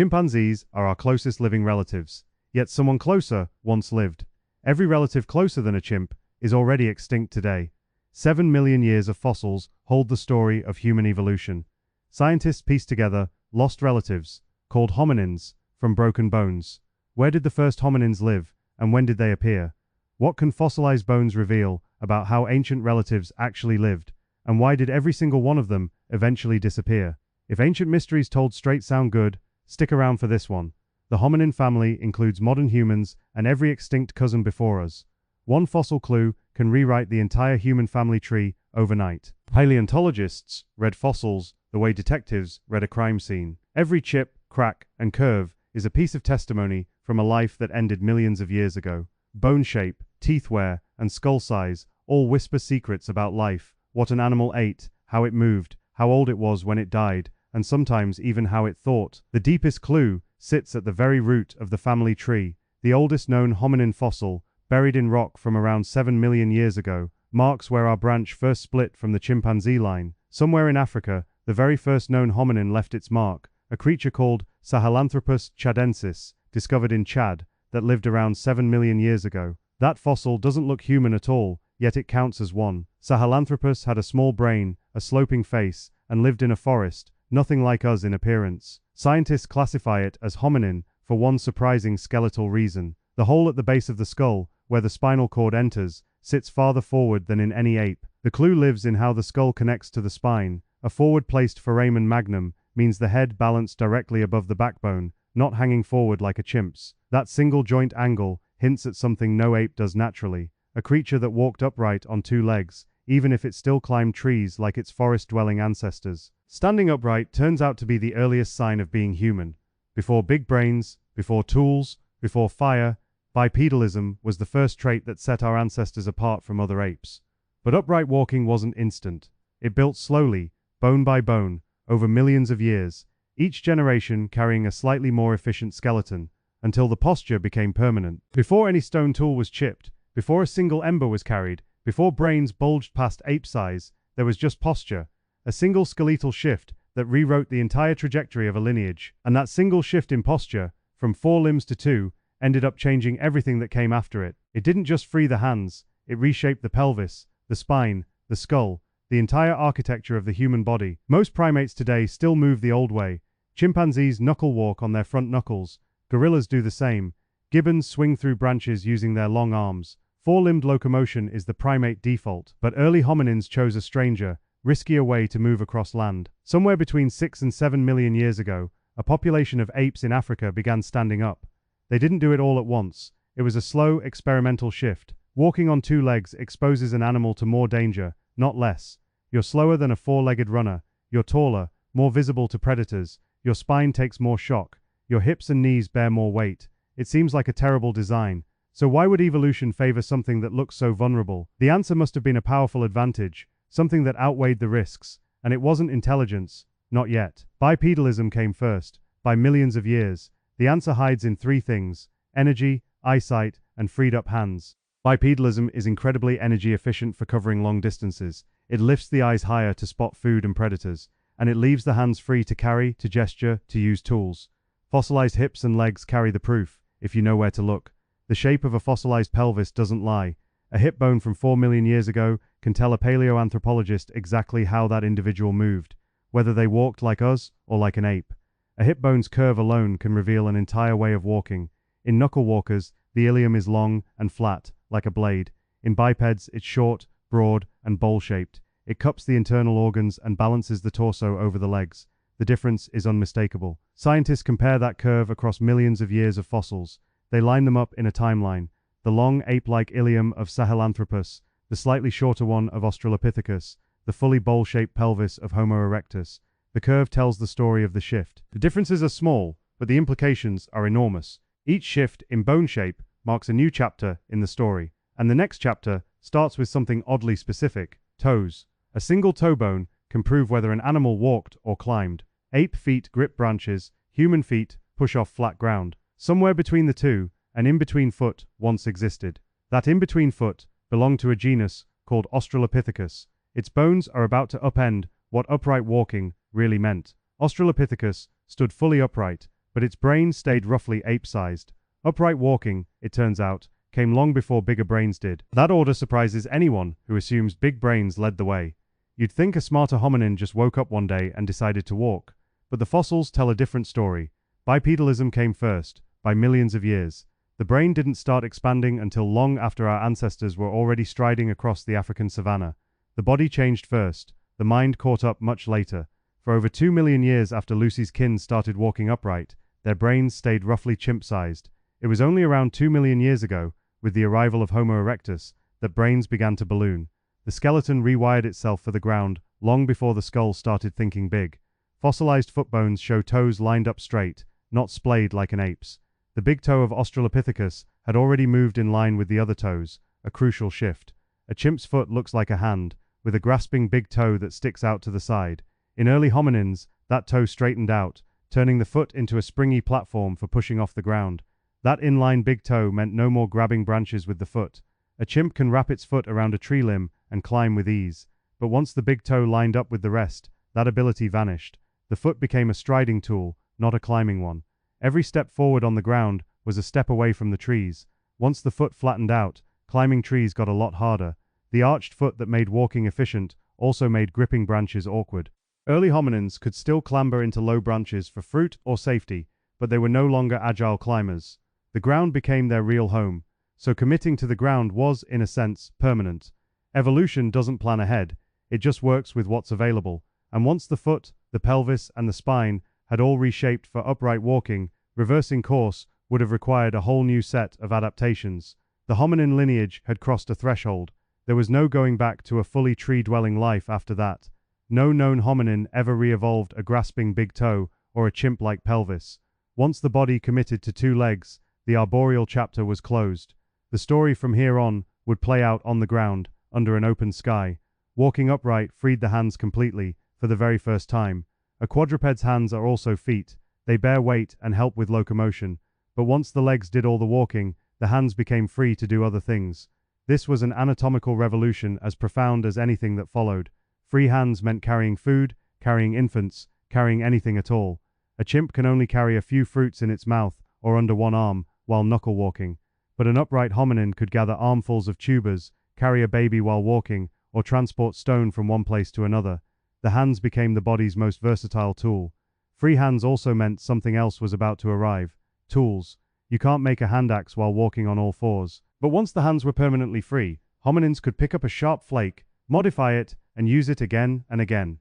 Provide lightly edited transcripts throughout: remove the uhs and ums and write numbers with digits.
Chimpanzees are our closest living relatives, yet someone closer once lived. Every relative closer than a chimp is already extinct today. 7 million years of fossils hold the story of human evolution. Scientists piece together lost relatives, called hominins, from broken bones. Where did the first hominins live, and when did they appear? What can fossilized bones reveal about how ancient relatives actually lived, and why did every single one of them eventually disappear? If ancient mysteries told straight sound good, stick around for this one. The hominin family includes modern humans and every extinct cousin before us. One fossil clue can rewrite the entire human family tree overnight. Paleontologists read fossils the way detectives read a crime scene. Every chip, crack, and curve is a piece of testimony from a life that ended millions of years ago. Bone shape, teeth wear, and skull size all whisper secrets about life, what an animal ate, how it moved, how old it was when it died, and sometimes even how it thought. The deepest clue sits at the very root of the family tree. The oldest known hominin fossil, buried in rock from around 7 million years ago, marks where our branch first split from the chimpanzee line. Somewhere in Africa, the very first known hominin left its mark, a creature called Sahelanthropus tchadensis, discovered in Chad, that lived around 7 million years ago. That fossil doesn't look human at all, yet it counts as one. Sahelanthropus had a small brain, a sloping face, and lived in a forest, nothing like us in appearance. Scientists classify it as hominin for one surprising skeletal reason. The hole at the base of the skull, where the spinal cord enters, sits farther forward than in any ape. The clue lives in how the skull connects to the spine. A forward-placed foramen magnum means the head balanced directly above the backbone, not hanging forward like a chimp's. That single joint angle hints at something no ape does naturally, a creature that walked upright on two legs, even if it still climbed trees like its forest-dwelling ancestors. Standing upright turns out to be the earliest sign of being human. Before big brains, before tools, before fire, bipedalism was the first trait that set our ancestors apart from other apes. But upright walking wasn't instant. It built slowly, bone by bone, over millions of years, each generation carrying a slightly more efficient skeleton, until the posture became permanent. Before any stone tool was chipped, before a single ember was carried, before brains bulged past ape size, there was just posture, a single skeletal shift that rewrote the entire trajectory of a lineage. And that single shift in posture, from 4 limbs to 2, ended up changing everything that came after it. It didn't just free the hands, it reshaped the pelvis, the spine, the skull, the entire architecture of the human body. Most primates today still move the old way. Chimpanzees knuckle walk on their front knuckles. Gorillas do the same. Gibbons swing through branches using their long arms. 4-limbed locomotion is the primate default, but early hominins chose a stranger, riskier way to move across land. Somewhere between 6 and 7 million years ago, a population of apes in Africa began standing up. They didn't do it all at once. It was a slow, experimental shift. Walking on 2 legs exposes an animal to more danger, not less. You're slower than a 4-legged runner. You're taller, more visible to predators. Your spine takes more shock. Your hips and knees bear more weight. It seems like a terrible design. So why would evolution favor something that looks so vulnerable? The answer must have been a powerful advantage, something that outweighed the risks, and it wasn't intelligence, not yet. Bipedalism came first, by millions of years. The answer hides in 3 things: energy, eyesight, and freed up hands. Bipedalism is incredibly energy efficient for covering long distances. It lifts the eyes higher to spot food and predators, and it leaves the hands free to carry, to gesture, to use tools. Fossilized hips and legs carry the proof, if you know where to look. The shape of a fossilized pelvis doesn't lie. A hip bone from 4 million years ago can tell a paleoanthropologist exactly how that individual moved, whether they walked like us or like an ape. A hip bone's curve alone can reveal an entire way of walking. In knuckle walkers, the ilium is long and flat, like a blade. In bipeds, it's short, broad, and bowl-shaped. It cups the internal organs and balances the torso over the legs. The difference is unmistakable. Scientists compare that curve across millions of years of fossils. They line them up in a timeline. The long ape-like ilium of Sahelanthropus, the slightly shorter one of Australopithecus, the fully bowl-shaped pelvis of Homo erectus. The curve tells the story of the shift. The differences are small, but the implications are enormous. Each shift in bone shape marks a new chapter in the story, and the next chapter starts with something oddly specific: toes. A single toe bone can prove whether an animal walked or climbed. Ape feet grip branches, human feet push off flat ground. Somewhere between the two, an in-between foot once existed. That in-between foot belonged to a genus called Australopithecus. Its bones are about to upend what upright walking really meant. Australopithecus stood fully upright, but its brain stayed roughly ape-sized. Upright walking, it turns out, came long before bigger brains did. That order surprises anyone who assumes big brains led the way. You'd think a smarter hominin just woke up one day and decided to walk. But the fossils tell a different story. Bipedalism came first, by millions of years. The brain didn't start expanding until long after our ancestors were already striding across the African savanna. The body changed first, the mind caught up much later. For over 2 million years after Lucy's kin started walking upright, their brains stayed roughly chimp-sized. It was only around 2 million years ago, with the arrival of Homo erectus, that brains began to balloon. The skeleton rewired itself for the ground long before the skull started thinking big. Fossilized foot bones show toes lined up straight, not splayed like an ape's. The big toe of Australopithecus had already moved in line with the other toes, a crucial shift. A chimp's foot looks like a hand, with a grasping big toe that sticks out to the side. In early hominins, that toe straightened out, turning the foot into a springy platform for pushing off the ground. That inline big toe meant no more grabbing branches with the foot. A chimp can wrap its foot around a tree limb and climb with ease, but once the big toe lined up with the rest, that ability vanished. The foot became a striding tool, not a climbing one. Every step forward on the ground was a step away from the trees. Once the foot flattened out, climbing trees got a lot harder. The arched foot that made walking efficient also made gripping branches awkward. Early hominins could still clamber into low branches for fruit or safety, but they were no longer agile climbers. The ground became their real home, so committing to the ground was, in a sense, permanent. Evolution doesn't plan ahead, it just works with what's available, and once the foot, the pelvis, and the spine had all reshaped for upright walking, reversing course would have required a whole new set of adaptations. The hominin lineage had crossed a threshold. There was no going back to a fully tree-dwelling life after that. No known hominin ever re-evolved a grasping big toe or a chimp-like pelvis. Once the body committed to 2 legs, the arboreal chapter was closed. The story from here on would play out on the ground, under an open sky. Walking upright freed the hands completely, for the very first time. A quadruped's hands are also feet. They bear weight and help with locomotion. But once the legs did all the walking, the hands became free to do other things. This was an anatomical revolution as profound as anything that followed. Free hands meant carrying food, carrying infants, carrying anything at all. A chimp can only carry a few fruits in its mouth or under one arm while knuckle walking. But an upright hominin could gather armfuls of tubers, carry a baby while walking, or transport stone from one place to another. The hands became the body's most versatile tool. Free hands also meant something else was about to arrive. Tools. You can't make a hand axe while walking on all fours. But once the hands were permanently free, hominins could pick up a sharp flake, modify it, and use it again and again.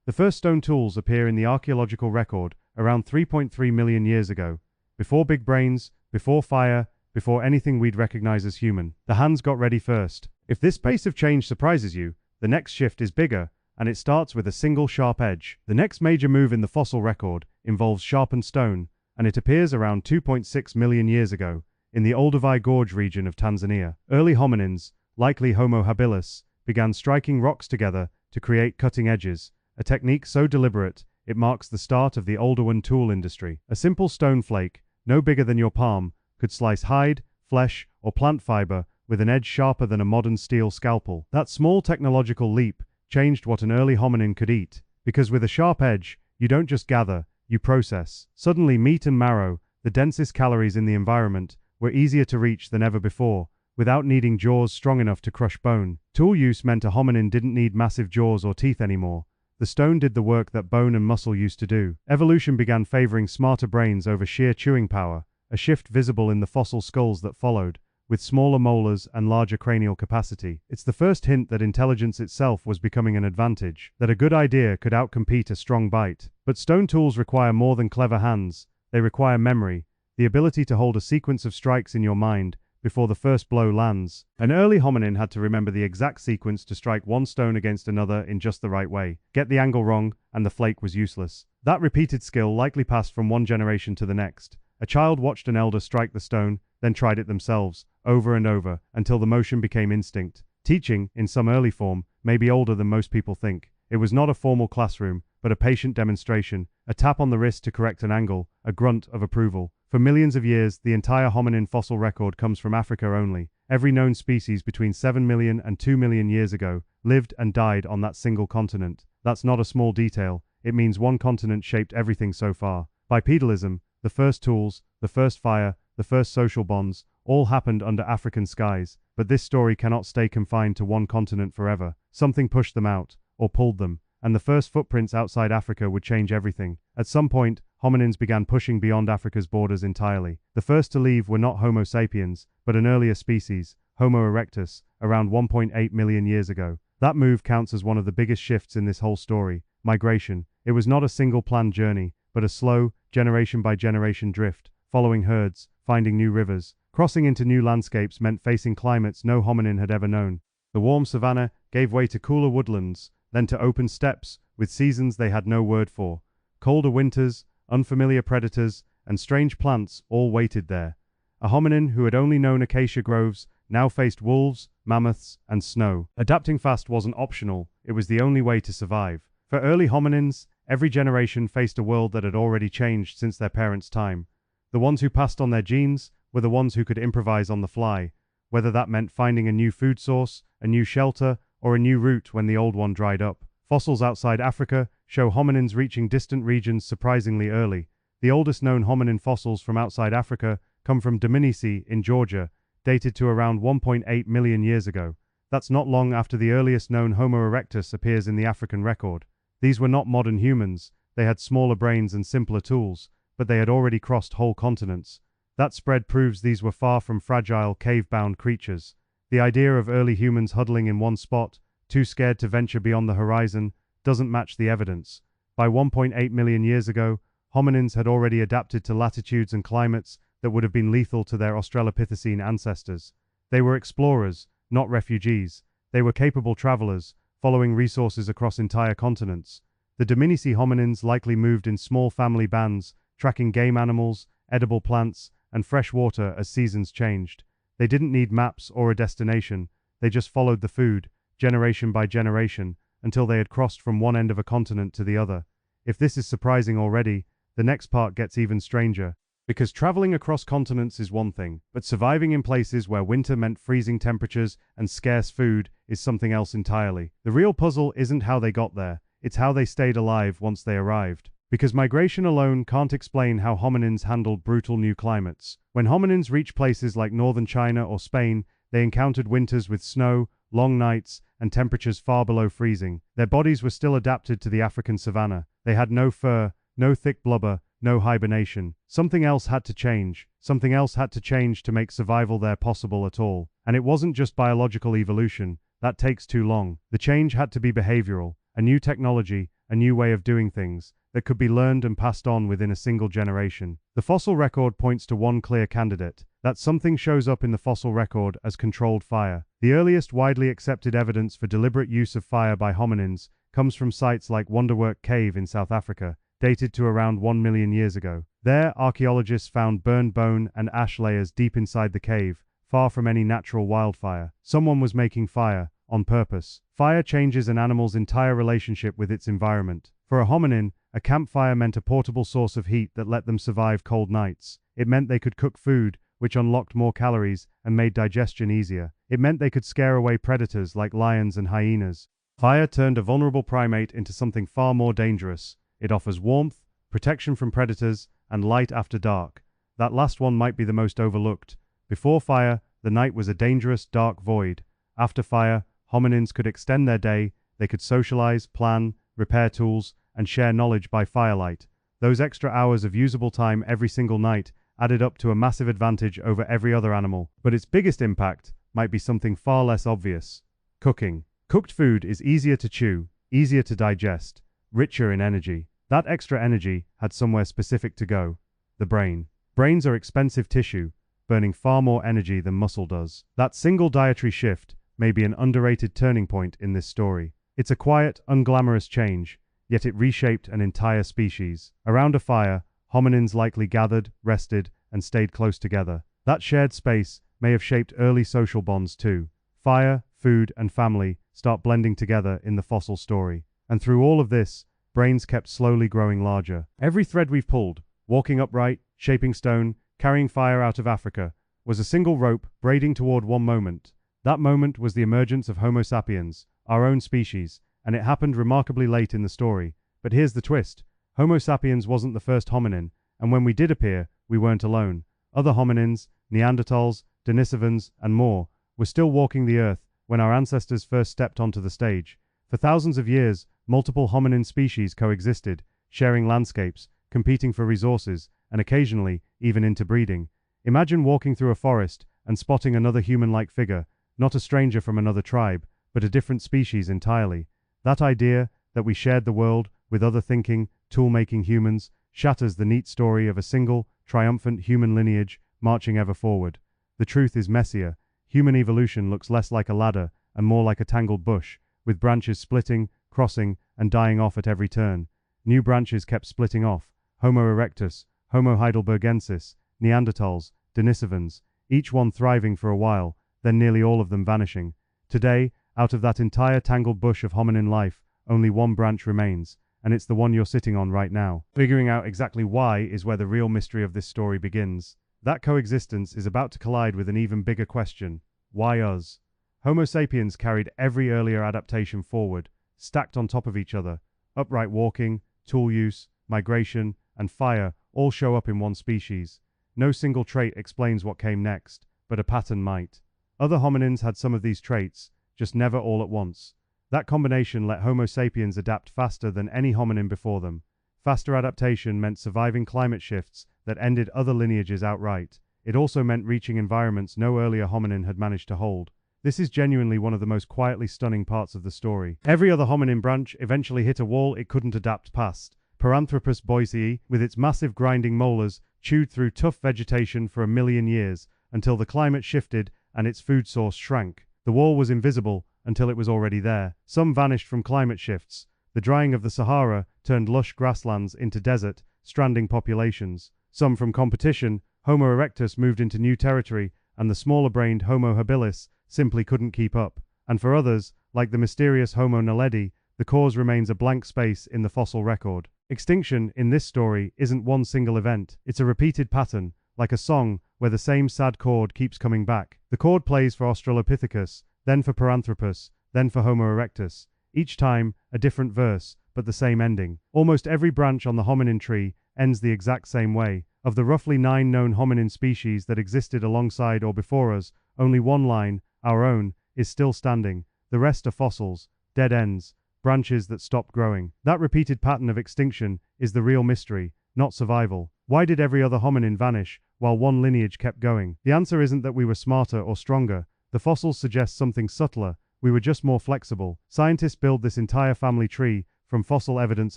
The first stone tools appear in the archaeological record around 3.3 million years ago. Before big brains, before fire, before anything we'd recognize as human. The hands got ready first. If this pace of change surprises you, the next shift is bigger, and it starts with a single sharp edge. The next major move in the fossil record involves sharpened stone, and it appears around 2.6 million years ago, in the Olduvai Gorge region of Tanzania. Early hominins, likely Homo habilis, began striking rocks together to create cutting edges, a technique so deliberate it marks the start of the Oldowan tool industry. A simple stone flake, no bigger than your palm, could slice hide, flesh, or plant fiber with an edge sharper than a modern steel scalpel. That small technological leap changed what an early hominin could eat, because with a sharp edge, you don't just gather, you process. Suddenly meat and marrow, the densest calories in the environment, were easier to reach than ever before, without needing jaws strong enough to crush bone. Tool use meant a hominin didn't need massive jaws or teeth anymore. The stone did the work that bone and muscle used to do. Evolution began favoring smarter brains over sheer chewing power, a shift visible in the fossil skulls that followed, with smaller molars and larger cranial capacity. It's the first hint that intelligence itself was becoming an advantage, that a good idea could outcompete a strong bite. But stone tools require more than clever hands. They require memory, the ability to hold a sequence of strikes in your mind before the first blow lands. An early hominin had to remember the exact sequence to strike one stone against another in just the right way. Get the angle wrong, and the flake was useless. That repeated skill likely passed from one generation to the next. A child watched an elder strike the stone, then tried it themselves, over and over, until the motion became instinct. Teaching, in some early form, may be older than most people think. It was not a formal classroom, but a patient demonstration, a tap on the wrist to correct an angle, a grunt of approval. For millions of years, the entire hominin fossil record comes from Africa only. Every known species between 7 million and 2 million years ago lived and died on that single continent. That's not a small detail. It means one continent shaped everything so far. Bipedalism, the first tools, the first fire, the first social bonds, all happened under African skies. But this story cannot stay confined to one continent forever. Something pushed them out, or pulled them, and the first footprints outside Africa would change everything. At some point, hominins began pushing beyond Africa's borders entirely. The first to leave were not Homo sapiens, but an earlier species, Homo erectus, around 1.8 million years ago. That move counts as one of the biggest shifts in this whole story. Migration. It was not a single planned journey, but a slow, generation by generation drift, following herds, finding new rivers. Crossing into new landscapes meant facing climates no hominin had ever known. The warm savanna gave way to cooler woodlands, then to open steppes, with seasons they had no word for. Colder winters, unfamiliar predators, and strange plants all waited there. A hominin who had only known acacia groves now faced wolves, mammoths, and snow. Adapting fast wasn't optional, it was the only way to survive. For early hominins, every generation faced a world that had already changed since their parents' time. The ones who passed on their genes were the ones who could improvise on the fly, whether that meant finding a new food source, a new shelter, or a new route when the old one dried up. Fossils outside Africa show hominins reaching distant regions surprisingly early. The oldest known hominin fossils from outside Africa come from Dominici in Georgia, dated to around 1.8 million years ago. That's not long after the earliest known Homo erectus appears in the African record. These were not modern humans, they had smaller brains and simpler tools, but they had already crossed whole continents. That spread proves these were far from fragile, cave-bound creatures. The idea of early humans huddling in one spot, too scared to venture beyond the horizon, doesn't match the evidence. By 1.8 million years ago, hominins had already adapted to latitudes and climates that would have been lethal to their Australopithecine ancestors. They were explorers, not refugees. They were capable travelers, following resources across entire continents. The Dominici hominins likely moved in small family bands, tracking game animals, edible plants, and fresh water as seasons changed. They didn't need maps or a destination, they just followed the food, generation by generation, until they had crossed from one end of a continent to the other. If this is surprising already, the next part gets even stranger. Because traveling across continents is one thing, but surviving in places where winter meant freezing temperatures and scarce food is something else entirely. The real puzzle isn't how they got there, it's how they stayed alive once they arrived. Because migration alone can't explain how hominins handled brutal new climates. When hominins reached places like northern China or Spain, they encountered winters with snow, long nights, and temperatures far below freezing. Their bodies were still adapted to the African savanna. They had no fur, no thick blubber, no hibernation. Something else had to change. Something else had to change to make survival there possible at all. And it wasn't just biological evolution. That takes too long. The change had to be behavioral. A new technology, a new way of doing things, that could be learned and passed on within a single generation. The fossil record points to one clear candidate. That something shows up in the fossil record as controlled fire. The earliest widely accepted evidence for deliberate use of fire by hominins comes from sites like Wonderwork Cave in South Africa, dated to around 1 million years ago. There, archaeologists found burned bone and ash layers deep inside the cave, far from any natural wildfire. Someone was making fire, on purpose. Fire changes an animal's entire relationship with its environment. For a hominin, a campfire meant a portable source of heat that let them survive cold nights. It meant they could cook food, which unlocked more calories and made digestion easier. It meant they could scare away predators like lions and hyenas. Fire turned a vulnerable primate into something far more dangerous. It offers warmth, protection from predators, and light after dark. That last one might be the most overlooked. Before fire, the night was a dangerous, dark void. After fire, hominins could extend their day, they could socialize, plan, repair tools, and share knowledge by firelight. Those extra hours of usable time every single night added up to a massive advantage over every other animal. But its biggest impact might be something far less obvious. Cooking. Cooked food is easier to chew, easier to digest, richer in energy. That extra energy had somewhere specific to go. The brain. Brains are expensive tissue, burning far more energy than muscle does. That single dietary shift may be an underrated turning point in this story. It's a quiet, unglamorous change, yet it reshaped an entire species. Around a fire, hominins likely gathered, rested, and stayed close together. That shared space may have shaped early social bonds too. Fire, food, and family start blending together in the fossil story. And through all of this, brains kept slowly growing larger. Every thread we've pulled, walking upright, shaping stone, carrying fire out of Africa, was a single rope braiding toward one moment. That moment was the emergence of Homo sapiens, our own species, and it happened remarkably late in the story. But here's the twist. Homo sapiens wasn't the first hominin, And when we did appear, we weren't alone. Other hominins, Neanderthals, Denisovans, and more, were still walking the earth when our ancestors first stepped onto the stage. For thousands of years, multiple hominin species coexisted, sharing landscapes, competing for resources, and occasionally even interbreeding. Imagine walking through a forest and spotting another human-like figure, not a stranger from another tribe, but a different species entirely. That idea that we shared the world with other thinking, tool-making humans shatters the neat story of a single, triumphant human lineage marching ever forward. The truth is messier. Human evolution looks less like a ladder and more like a tangled bush, with branches splitting, crossing, and dying off at every turn. New branches kept splitting off. Homo erectus, Homo heidelbergensis, Neanderthals, Denisovans, each one thriving for a while, then nearly all of them vanishing. Today, out of that entire tangled bush of hominin life, only one branch remains, and it's the one you're sitting on right now. Figuring out exactly why is where the real mystery of this story begins. That coexistence is about to collide with an even bigger question. Why us? Homo sapiens carried every earlier adaptation forward, stacked on top of each other. Upright walking, tool use, migration, and fire all show up in one species. No single trait explains what came next, but a pattern might. Other hominins had some of these traits, just never all at once. That combination let Homo sapiens adapt faster than any hominin before them. Faster adaptation meant surviving climate shifts that ended other lineages outright. It also meant reaching environments no earlier hominin had managed to hold. This is genuinely one of the most quietly stunning parts of the story. Every other hominin branch eventually hit a wall it couldn't adapt past. Paranthropus boisei, with its massive grinding molars, chewed through tough vegetation for 1 million years, until the climate shifted and its food source shrank. The wall was invisible until it was already there. Some vanished from climate shifts. The drying of the Sahara turned lush grasslands into desert, stranding populations. Some from competition, Homo erectus moved into new territory, and the smaller-brained Homo habilis simply couldn't keep up. And for others, like the mysterious Homo naledi, the cause remains a blank space in the fossil record. Extinction, in this story, isn't one single event. It's a repeated pattern, like a song where the same sad chord keeps coming back. The chord plays for Australopithecus, then for Paranthropus, then for Homo erectus. Each time, a different verse, but the same ending. Almost every branch on the hominin tree ends the exact same way. Of the roughly 9 known hominin species that existed alongside or before us, only one line, our own, is still standing. The rest are fossils, dead ends, branches that stopped growing. That repeated pattern of extinction is the real mystery, not survival. Why did every other hominin vanish while one lineage kept going? The answer isn't that we were smarter or stronger. The fossils suggest something subtler. We were just more flexible. Scientists build this entire family tree from fossil evidence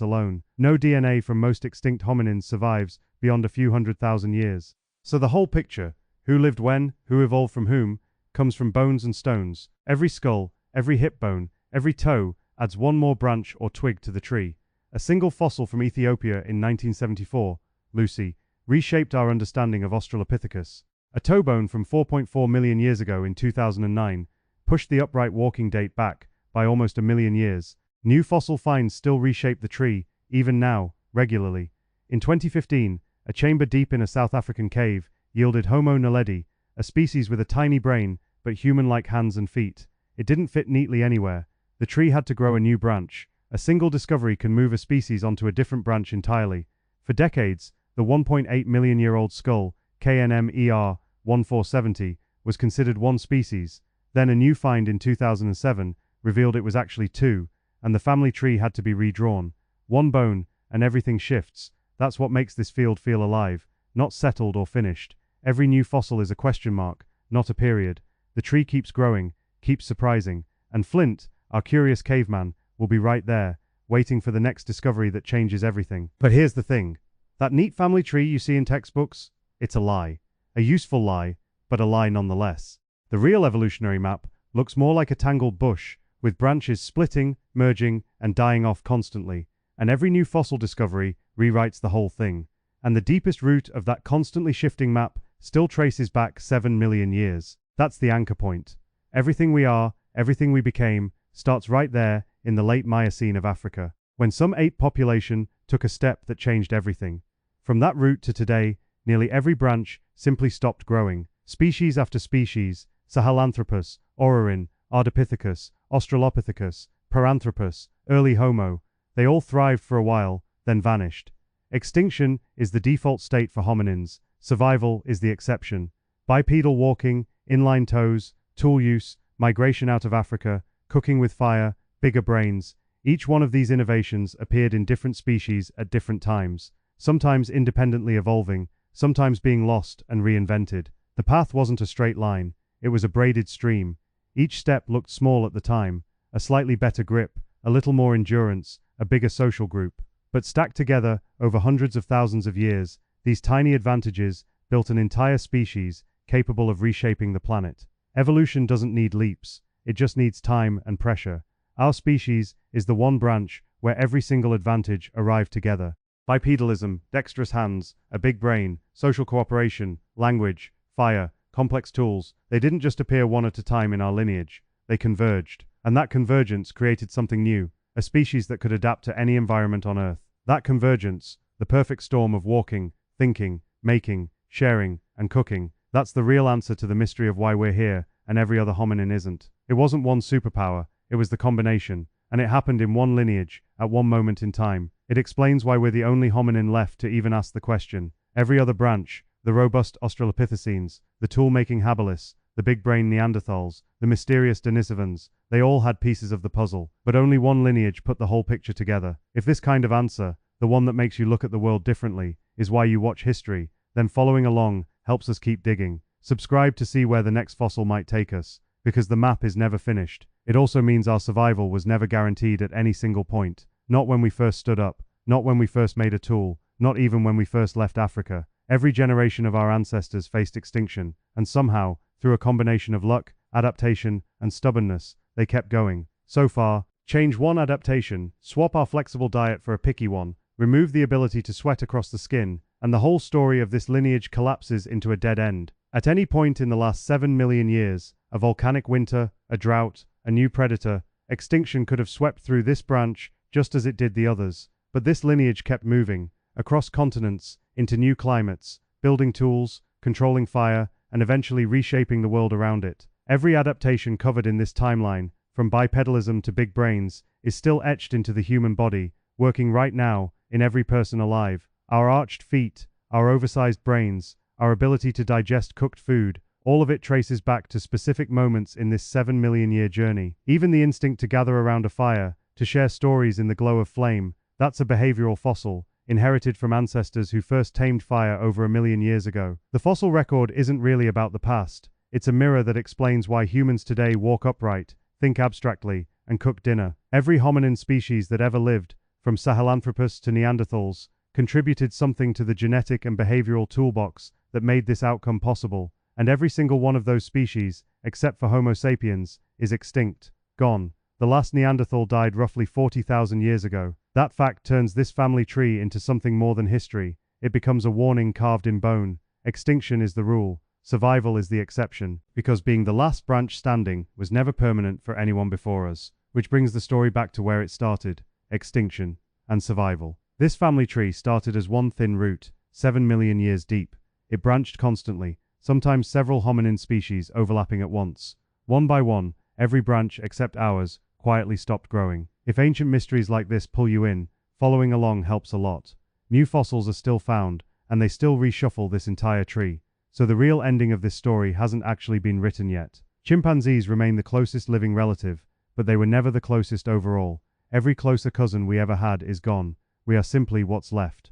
alone. No DNA from most extinct hominins survives beyond a few 100,000 years. So the whole picture, who lived when, who evolved from whom, comes from bones and stones. Every skull, every hip bone, every toe adds one more branch or twig to the tree. A single fossil from Ethiopia in 1974, Lucy, reshaped our understanding of Australopithecus. A toe bone from 4.4 million years ago in 2009 pushed the upright walking date back by almost 1 million years. New fossil finds still reshape the tree, even now, regularly. In 2015, a chamber deep in a South African cave yielded Homo naledi, a species with a tiny brain but human-like hands and feet. It didn't fit neatly anywhere. The tree had to grow a new branch. A single discovery can move a species onto a different branch entirely. For decades, the 1.8 million-year-old skull, KNMER 1470, was considered one species. Then a new find in 2007 revealed it was actually 2, and the family tree had to be redrawn. One bone, and everything shifts. That's what makes this field feel alive, not settled or finished. Every new fossil is a question mark, not a period. The tree keeps growing, keeps surprising, and Flint, our curious caveman, will be right there, waiting for the next discovery that changes everything. But here's the thing. That neat family tree you see in textbooks? It's a lie. A useful lie, but a lie nonetheless. The real evolutionary map looks more like a tangled bush, with branches splitting, merging, and dying off constantly, and every new fossil discovery rewrites the whole thing. And the deepest root of that constantly shifting map still traces back 7 million years. That's the anchor point. Everything we are, everything we became, starts right there in the late Miocene of Africa, when some ape population took a step that changed everything. From that root to today, nearly every branch simply stopped growing. Species after species, Sahelanthropus, Orrorin, Ardipithecus, Australopithecus, Paranthropus, early Homo, they all thrived for a while, then vanished. Extinction is the default state for hominins. Survival is the exception. Bipedal walking, inline toes, tool use, migration out of Africa, cooking with fire, bigger brains. Each one of these innovations appeared in different species at different times, sometimes independently evolving, sometimes being lost and reinvented. The path wasn't a straight line, it was a braided stream. Each step looked small at the time, a slightly better grip, a little more endurance, a bigger social group. But stacked together over hundreds of thousands of years, these tiny advantages built an entire species capable of reshaping the planet. Evolution doesn't need leaps, it just needs time and pressure. Our species is the one branch where every single advantage arrived together. Bipedalism, dexterous hands, a big brain, social cooperation, language, fire, complex tools, they didn't just appear one at a time in our lineage, they converged. And that convergence created something new, a species that could adapt to any environment on Earth. That convergence, the perfect storm of walking, thinking, making, sharing, and cooking, that's the real answer to the mystery of why we're here and every other hominin isn't. It wasn't one superpower, it was the combination, and it happened in one lineage, at one moment in time. It explains why we're the only hominin left to even ask the question. Every other branch, the robust Australopithecines, the tool-making habilis, the big-brain Neanderthals, the mysterious Denisovans, they all had pieces of the puzzle, but only one lineage put the whole picture together. If this kind of answer, the one that makes you look at the world differently, is why you watch history, then following along helps us keep digging. Subscribe to see where the next fossil might take us, because the map is never finished. It also means our survival was never guaranteed at any single point. Not when we first stood up, not when we first made a tool, not even when we first left Africa. Every generation of our ancestors faced extinction, and somehow, through a combination of luck, adaptation, and stubbornness, they kept going. So far, change one adaptation, swap our flexible diet for a picky one, remove the ability to sweat across the skin, and the whole story of this lineage collapses into a dead end. At any point in the last 7 million years, a volcanic winter, a drought, a new predator, extinction could have swept through this branch just as it did the others. But this lineage kept moving, across continents, into new climates, building tools, controlling fire, and eventually reshaping the world around it. Every adaptation covered in this timeline, from bipedalism to big brains, is still etched into the human body, working right now, in every person alive. Our arched feet, our oversized brains, our ability to digest cooked food, all of it traces back to specific moments in this 7 million year journey. Even the instinct to gather around a fire, to share stories in the glow of flame, that's a behavioral fossil, inherited from ancestors who first tamed fire over 1 million years ago. The fossil record isn't really about the past, it's a mirror that explains why humans today walk upright, think abstractly, and cook dinner. Every hominin species that ever lived, from Sahelanthropus to Neanderthals, contributed something to the genetic and behavioral toolbox that made this outcome possible, and every single one of those species, except for Homo sapiens, is extinct, gone. The last Neanderthal died roughly 40,000 years ago. That fact turns this family tree into something more than history. It becomes a warning carved in bone. Extinction is the rule, survival is the exception, because being the last branch standing was never permanent for anyone before us. Which brings the story back to where it started, extinction and survival. This family tree started as one thin root, 7 million years deep. It branched constantly, sometimes several hominin species overlapping at once. One by one, every branch except ours quietly stopped growing. If ancient mysteries like this pull you in, following along helps a lot. New fossils are still found, and they still reshuffle this entire tree. So the real ending of this story hasn't actually been written yet. Chimpanzees remain the closest living relative, but they were never the closest overall. Every closer cousin we ever had is gone. We are simply what's left.